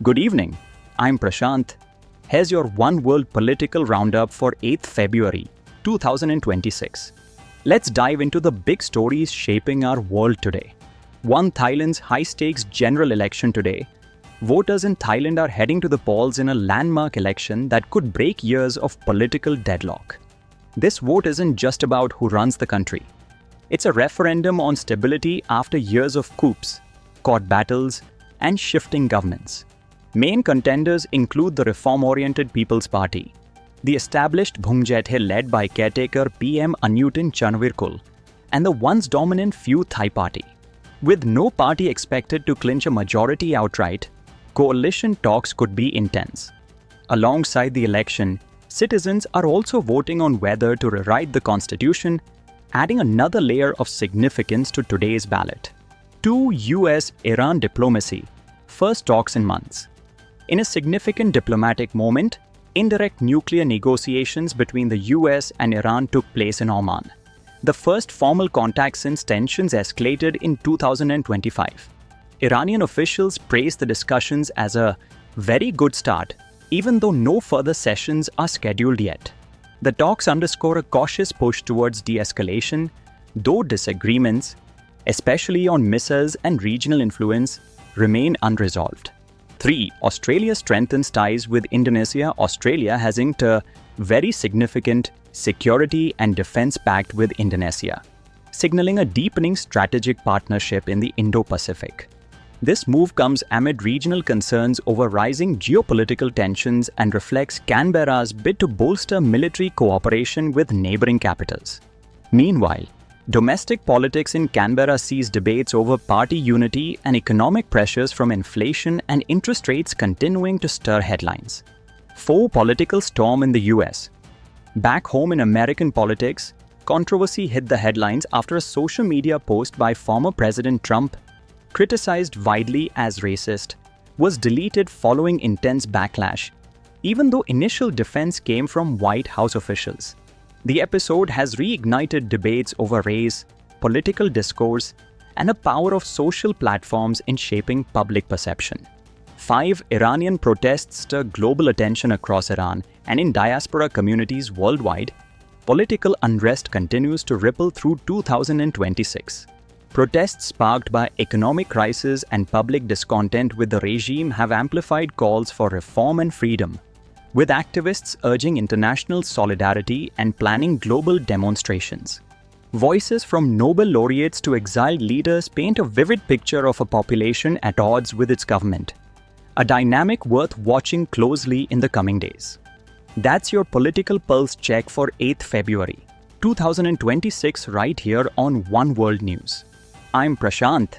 Good evening. I'm Prashant. Here's your One World Political Roundup for 8th February 2026. Let's dive into the big stories shaping our world today. 1. Thailand's high-stakes general election today. Voters in Thailand are heading to the polls in a landmark election that could break years of political deadlock. This vote isn't just about who runs the country. It's a referendum on stability after years of coups, court battles, and shifting governments. Main contenders include the reform-oriented People's Party, the established Bhungjethe led by caretaker PM Anutin Chanvirkul, and the once dominant Pheu Thai Party. With no party expected to clinch a majority outright, coalition talks could be intense. Alongside the election, citizens are also voting on whether to rewrite the constitution, adding another layer of significance to today's ballot. 2. US-Iran diplomacy, first talks in months. In a significant diplomatic moment, indirect nuclear negotiations between the US and Iran took place in Oman, the first formal contact since tensions escalated in 2025. Iranian officials praised the discussions as a very good start, even though no further sessions are scheduled yet. The talks underscore a cautious push towards de-escalation, though disagreements, especially on missiles and regional influence, remain unresolved. 3. Australia strengthens ties with Indonesia. Australia has inked a very significant security and defense pact with Indonesia, signaling a deepening strategic partnership in the Indo-Pacific. This move comes amid regional concerns over rising geopolitical tensions and reflects Canberra's bid to bolster military cooperation with neighboring capitals. Meanwhile, domestic politics in Canberra sees debates over party unity and economic pressures from inflation and interest rates continuing to stir headlines. 4. Political storm in the US. Back home in American politics, controversy hit the headlines after a social media post by former President Trump, criticized widely as racist, was deleted following intense backlash, even though initial defense came from White House officials. The episode has reignited debates over race, political discourse, and the power of social platforms in shaping public perception. 5. Iranian protests stir global attention across Iran and in diaspora communities worldwide. Political unrest continues to ripple through 2026. Protests sparked by economic crisis and public discontent with the regime have amplified calls for reform and freedom, with activists urging international solidarity and planning global demonstrations. Voices from Nobel laureates to exiled leaders paint a vivid picture of a population at odds with its government, a dynamic worth watching closely in the coming days. That's your political pulse check for 8th February 2026 right here on One World News. I'm Prashant.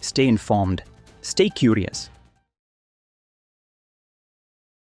Stay informed, stay curious,